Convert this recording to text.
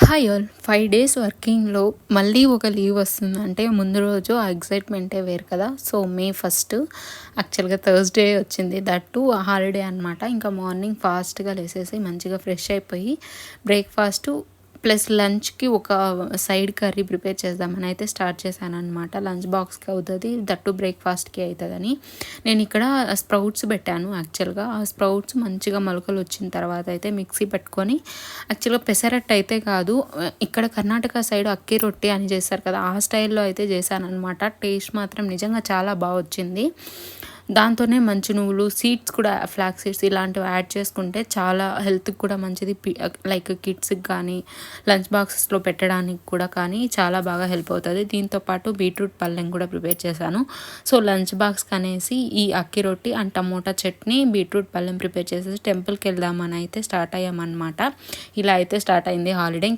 Hi all 5 days వర్కింగ్‌లో మళ్ళీ ఒక leave వస్తుందంటే ముందు రోజు ఆ ఎక్సైట్‌మెంటే వేరు కదా! సో, మే 1 యాక్చువల్‌గా థర్స్‌డే వచ్చింది. దట్ టూ హాలిడే అనమాట. ఇంకా మార్నింగ్ ఫాస్ట్‌గా లేసేసి మంచిగా ఫ్రెష్ అయిపోయి బ్రేక్‌ఫాస్టు ప్లస్ లంచ్‌కి ఒక సైడ్ కర్రీ ప్రిపేర్ చేద్దామని అయితే స్టార్ట్ చేశాననమాట. లంచ్ బాక్స్‌కి అవుతది. దట్ టూ బ్రేక్‌ఫాస్ట్‌కి అయితదని. నేనిక్కడ స్ప్రౌట్స్ పెట్టాను యాక్చువల్‌గా. ఆ స్ప్రౌట్స్ మంచిగా మొలకలు వచ్చిన తర్వాత అయితే మిక్సీ పెట్టుకొని యాక్చువల్‌గా పెసరట్టు అయితే కాదు. ఇక్కడ కర్ణాటక సైడ్ అక్కి రొట్టి అని చేస్తారు కదా! ఆ స్టైల్‌లో అయితే చేశాననమాట. టేస్ట్ మాత్రం నిజంగా చాలా బా వచ్చింది. దాంతోనే మంచి నువ్వులు, సీడ్స్ కూడా ఫ్లాక్స్ సీడ్స్ ఇలాంటివి యాడ్ చేసుకుంటే చాలా హెల్త్‌కి కూడా మంచిది. లైక్ కిడ్స్‌కి కానీ, లంచ్ బాక్సెస్‌లో పెట్టడానికి కూడా కానీ చాలా బాగా హెల్ప్ అవుతది. దీంతో పాటు బీట్రూట్ పళ్ళెం కూడా ప్రిపేర్ చేశాను. సో, లంచ్ బాక్స్‌కి అనేసి ఈ అక్కి రొట్టి అండ్ టమోటా చట్నీ, బీట్రూట్ పళ్ళెం ప్రిపేర్ చేసేసి టెంపుల్‌కి వెళ్దామని అయితే స్టార్ట్ అయ్యామన్నమాట. ఇలా అయితే స్టార్ట్ అయింది హాలిడే.